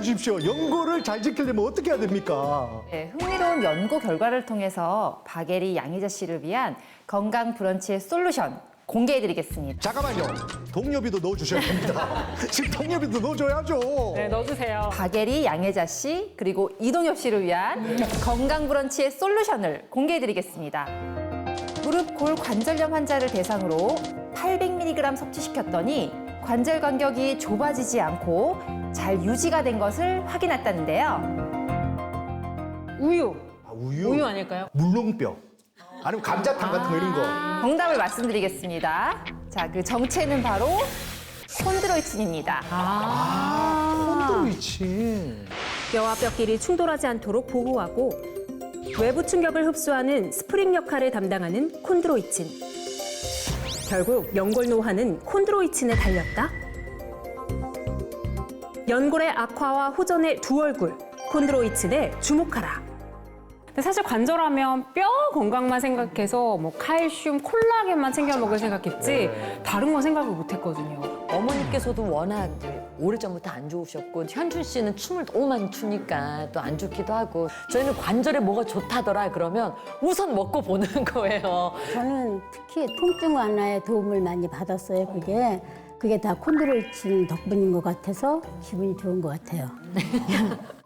주십시오. 연고를 잘 지키려면 어떻게 해야 됩니까? 네, 흥미로운 연구 결과를 통해서 박예리 양희자 씨를 위한 건강 브런치의 솔루션 공개해드리겠습니다. 잠깐만요. 동료비도 넣어주셔야 됩니다. 지금 동료비도 넣어줘야죠. 네, 넣어주세요. 박예리 양혜자 씨 그리고 이동엽 씨를 위한 건강 브런치의 솔루션을 공개해드리겠습니다. 무릎 골 관절염 환자를 대상으로 800mg 섭취시켰더니 관절 간격이 좁아지지 않고 잘 유지가 된 것을 확인했다는데요. 우유. 우유? 우유 아닐까요? 물렁뼈. 아니면 감자탕 같은 거 이런 거. 정답을 말씀드리겠습니다. 자, 그 정체는 바로 콘드로이친입니다. 콘드로이친. 뼈와 뼈끼리 충돌하지 않도록 보호하고 외부 충격을 흡수하는 스프링 역할을 담당하는 콘드로이친. 결국 연골 노화는 콘드로이친에 달렸다. 연골의 악화와 호전의 두 얼굴, 콘드로이친에 주목하라. 근데 사실 관절하면 뼈 건강만 생각해서 뭐 칼슘, 콜라겐만 챙겨 먹을 생각했지 다른 건 생각을 못 했거든요. 어머니께서도 워낙 오래전부터 안 좋으셨고 현준 씨는 춤을 너무 많이 추니까 또 안 좋기도 하고 저희는 관절에 뭐가 좋다더라 그러면 우선 먹고 보는 거예요. 저는 특히 통증 완화에 도움을 많이 받았어요. 그게 다 콘드로이친 덕분인 것 같아서 기분이 좋은 것 같아요.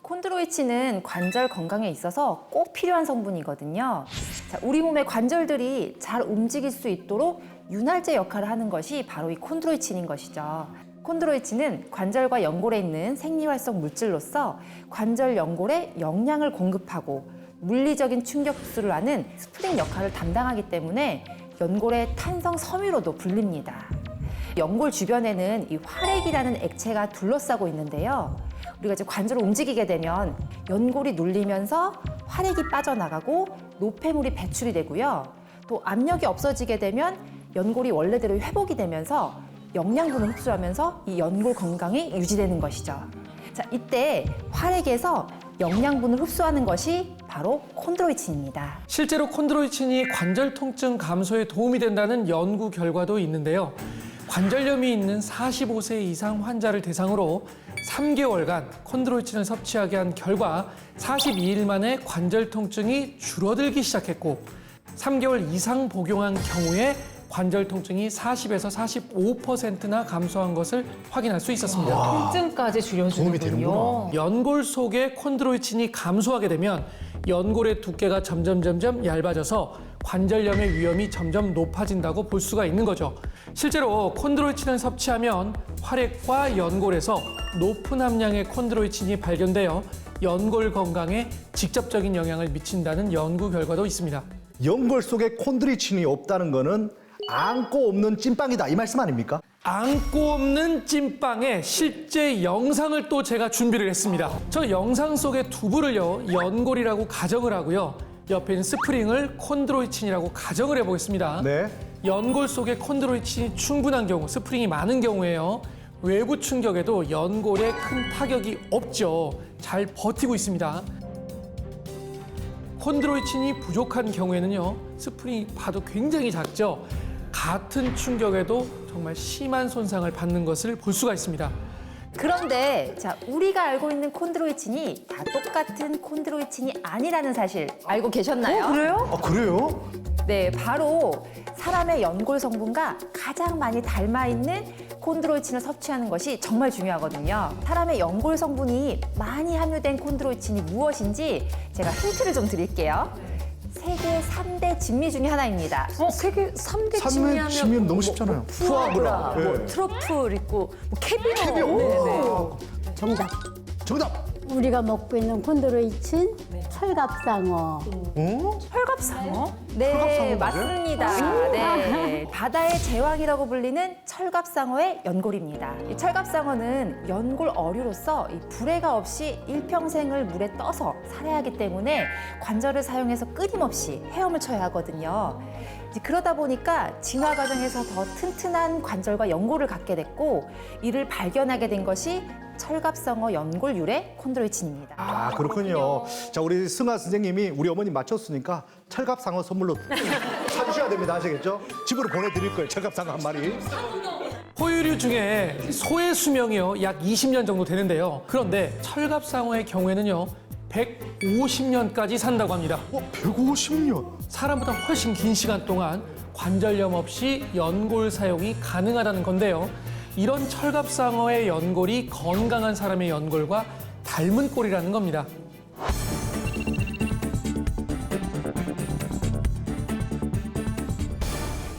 콘드로이친은 관절 건강에 있어서 꼭 필요한 성분이거든요. 자, 우리 몸의 관절들이 잘 움직일 수 있도록 윤활제 역할을 하는 것이 바로 이 콘드로이친인 것이죠. 콘드로이친은 관절과 연골에 있는 생리활성 물질로서 관절 연골에 영양을 공급하고 물리적인 충격 흡수를 하는 스프링 역할을 담당하기 때문에 연골의 탄성 섬유로도 불립니다. 연골 주변에는 이 활액이라는 액체가 둘러싸고 있는데요. 우리가 이제 관절을 움직이게 되면 연골이 눌리면서 활액이 빠져나가고 노폐물이 배출이 되고요. 또 압력이 없어지게 되면 연골이 원래대로 회복이 되면서 영양분을 흡수하면서 이 연골 건강이 유지되는 것이죠. 자, 이때 활액에서 영양분을 흡수하는 것이 바로 콘드로이친입니다. 실제로 콘드로이친이 관절 통증 감소에 도움이 된다는 연구 결과도 있는데요. 관절염이 있는 45세 이상 환자를 대상으로 3개월간 콘드로이친을 섭취하게 한 결과 42일 만에 관절 통증이 줄어들기 시작했고 3개월 이상 복용한 경우에 관절 통증이 40에서 45%나 감소한 것을 확인할 수 있었습니다. 통증까지 도움이 줄여주는군요. 되는구나. 연골 속에 콘드로이친이 감소하게 되면 연골의 두께가 점점 얇아져서 관절염의 위험이 점점 높아진다고 볼 수가 있는 거죠. 실제로 콘드로이친을 섭취하면 활액과 연골에서 높은 함량의 콘드로이친이 발견되어 연골 건강에 직접적인 영향을 미친다는 연구 결과도 있습니다. 연골 속에 콘드로이친이 없다는 거는 안고 없는 찐빵이다 이 말씀 아닙니까? 안고 없는 찐빵의 실제 영상을 또 제가 준비를 했습니다. 저 영상 속의 두부를요, 연골이라고 가정을 하고요. 옆에 있는 스프링을 콘드로이친이라고 가정을 해보겠습니다. 네. 연골 속에 콘드로이친이 충분한 경우, 스프링이 많은 경우에요. 외부 충격에도 연골에 큰 타격이 없죠. 잘 버티고 있습니다. 콘드로이친이 부족한 경우에는요, 스프링이 봐도 굉장히 작죠. 같은 충격에도 정말 심한 손상을 받는 것을 볼 수가 있습니다. 그런데 자, 우리가 알고 있는 콘드로이친이 다 똑같은 콘드로이친이 아니라는 사실 알고 계셨나요? 그래요? 아, 그래요? 네, 바로 사람의 연골 성분과 가장 많이 닮아 있는 콘드로이친을 섭취하는 것이 정말 중요하거든요. 사람의 연골 성분이 많이 함유된 콘드로이친이 무엇인지 제가 힌트를 좀 드릴게요. 세계 3대 진미 중에 하나입니다. 세계 3대 삼대 진미는 너무 쉽잖아요. 푸아그라, 네. 뭐 트러플 있고 뭐 캐비어. 캐비어. 정답. 정답. 우리가 먹고 있는 콘드로이친 철갑상어. 어? 철갑상어? 네, 철갑상어 맞습니다. 네, 바다의 제왕이라고 불리는 철갑상어의 연골입니다. 이 철갑상어는 연골 어류로서 이 불해가 없이 일평생을 물에 떠서 살아야 하기 때문에 관절을 사용해서 끊임없이 헤엄을 쳐야 하거든요. 이제 그러다 보니까 진화 과정에서 더 튼튼한 관절과 연골을 갖게 됐고 이를 발견하게 된 것이 철갑상어 연골 유래 콘드로이친입니다. 아, 그렇군요. 자, 우리 승아 선생님이 우리 어머니 맞췄으니까 철갑상어 선물로 사주셔야 됩니다. 아시겠죠? 집으로 보내드릴 거예요. 철갑상어 한 마리. 포유류 중에 소의 수명이요 약 20년 정도 되는데요. 그런데 철갑상어의 경우에는요 150년까지 산다고 합니다. 150년. 사람보다 훨씬 긴 시간 동안 관절염 없이 연골 사용이 가능하다는 건데요. 이런 철갑상어의 연골이 건강한 사람의 연골과 닮은 꼴이라는 겁니다.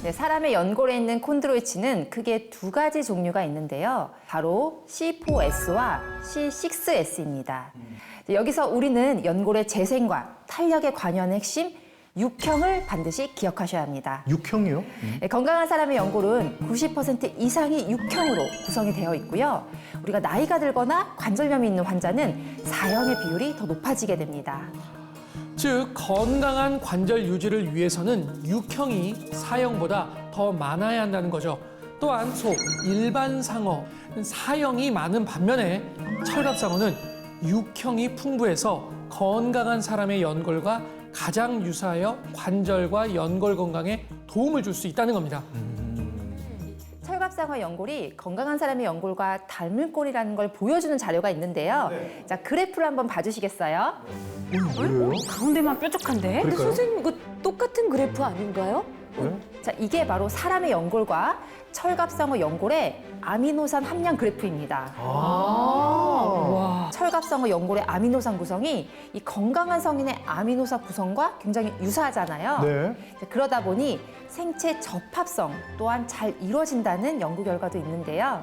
네, 사람의 연골에 있는 콘드로이친은 크게 두 가지 종류가 있는데요. 바로 C4S와 C6S입니다. 여기서 우리는 연골의 재생과 탄력에 관여하는 핵심 육형을 반드시 기억하셔야 합니다. 육형이요? 네, 건강한 사람의 연골은 90% 이상이 육형으로 구성이 되어 있고요. 우리가 나이가 들거나 관절염이 있는 환자는 사형의 비율이 더 높아지게 됩니다. 즉 건강한 관절 유지를 위해서는 육형이 사형보다 더 많아야 한다는 거죠. 또한 일반 상어, 사형이 많은 반면에 철갑상어는 육형이 풍부해서 건강한 사람의 연골과 가장 유사하여 관절과 연골 건강에 도움을 줄 수 있다는 겁니다. 철갑상어 연골이 건강한 사람의 연골과 닮은 꼴이라는 걸 보여주는 자료가 있는데요. 자, 그래프를 한번 봐주시겠어요? 뭐예요? 가운데만 뾰족한데? 근데 선생님 이거 똑같은 그래프 아닌가요? 자, 이게 바로 사람의 연골과 철갑상어 연골의 아미노산 함량 그래프입니다. 와. 철갑상어 연골의 아미노산 구성이 이 건강한 성인의 아미노산 구성과 굉장히 유사하잖아요. 네. 그러다 보니 생체 접합성 또한 잘 이루어진다는 연구 결과도 있는데요.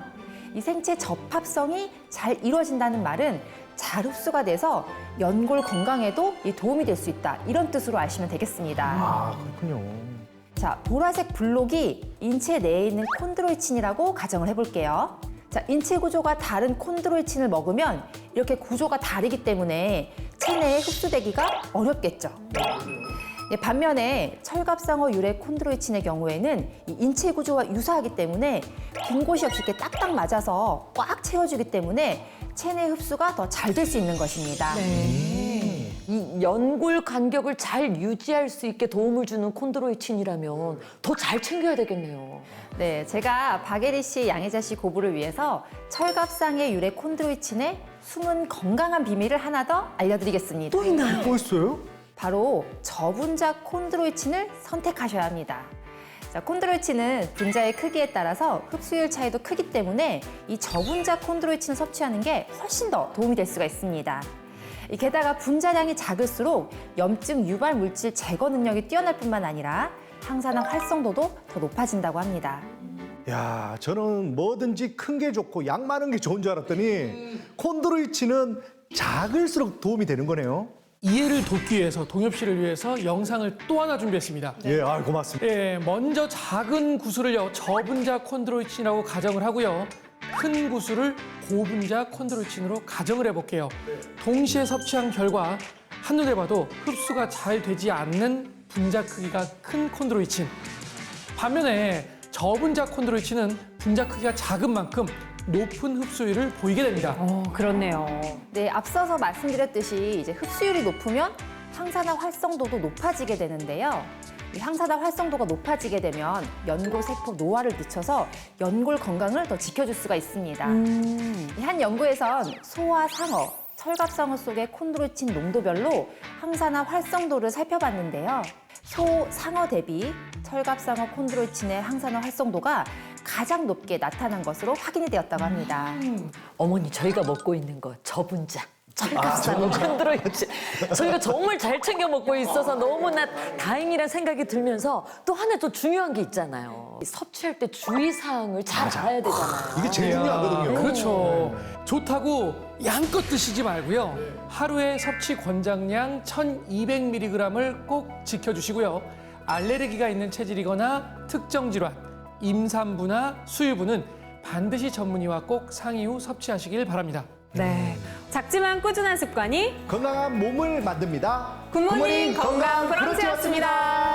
이 생체 접합성이 잘 이루어진다는 말은 잘 흡수가 돼서 연골 건강에도 이 도움이 될 수 있다. 이런 뜻으로 아시면 되겠습니다. 아, 그렇군요. 자, 보라색 블록이 인체 내에 있는 콘드로이친이라고 가정을 해볼게요. 자, 인체 구조가 다른 콘드로이친을 먹으면 이렇게 구조가 다르기 때문에 체내에 흡수되기가 어렵겠죠. 예, 반면에 철갑상어 유래 콘드로이친의 경우에는 이 인체 구조와 유사하기 때문에 빈 곳이 없이 이렇게 딱딱 맞아서 꽉 채워주기 때문에 체내 흡수가 더 잘 될 수 있는 것입니다. 이 연골 간격을 잘 유지할 수 있게 도움을 주는 콘드로이친이라면 더 잘 챙겨야 되겠네요. 네, 제가 박예리 씨, 양혜자 씨 고부를 위해서 철갑상의 유래 콘드로이친의 숨은 건강한 비밀을 하나 더 알려드리겠습니다. 또 있나요? 뭐 있어요? 바로 저분자 콘드로이친을 선택하셔야 합니다. 자, 콘드로이친은 분자의 크기에 따라서 흡수율 차이도 크기 때문에 이 저분자 콘드로이친을 섭취하는 게 훨씬 더 도움이 될 수가 있습니다. 게다가 분자량이 작을수록 염증 유발 물질 제거 능력이 뛰어날 뿐만 아니라 항산화 활성도도 더 높아진다고 합니다. 야, 저는 뭐든지 큰 게 좋고 양 많은 게 좋은 줄 알았더니 콘드로이친은 작을수록 도움이 되는 거네요. 이해를 돕기 위해서 동엽 씨를 위해서 영상을 또 하나 준비했습니다. 예, 아, 고맙습니다. 예, 먼저 작은 구슬을요 저분자 콘드로이친이라고 가정을 하고요. 큰 구슬을 고분자 콘드로이친으로 가정을 해볼게요. 동시에 섭취한 결과 한눈에 봐도 흡수가 잘 되지 않는 분자 크기가 큰 콘드로이친. 반면에 저분자 콘드로이친은 분자 크기가 작은 만큼 높은 흡수율을 보이게 됩니다. 그렇네요. 네, 앞서서 말씀드렸듯이 이제 흡수율이 높으면 항산화 활성도도 높아지게 되는데요. 이 항산화 활성도가 높아지게 되면 연골 세포 노화를 늦춰서 연골 건강을 더 지켜줄 수가 있습니다. 이한 연구에선 소와 상어, 철갑상어 속의 콘드로이친 농도별로 항산화 활성도를 살펴봤는데요. 소, 상어 대비 철갑상어 콘드로이친의 항산화 활성도가 가장 높게 나타난 것으로 확인이 되었다고 합니다. 어머니 저희가 먹고 있는 거 저분자. 철갑상어 콘드로이친. 저희가 정말 잘 챙겨 먹고 있어서 너무나 다행이란 생각이 들면서 또 하나 또 중요한 게 있잖아요. 섭취할 때 주의사항을 잘 알아야 되잖아요. 이게 제일 중요하거든요. 그렇죠. 좋다고 양껏 드시지 말고요. 하루에 섭취 권장량 1200mg을 꼭 지켜주시고요. 알레르기가 있는 체질이거나 특정 질환, 임산부나 수유부는 반드시 전문의와 꼭 상의 후 섭취하시길 바랍니다. 네. 작지만 꾸준한 습관이 건강한 몸을 만듭니다. 굿모닝 건강 브런치였습니다.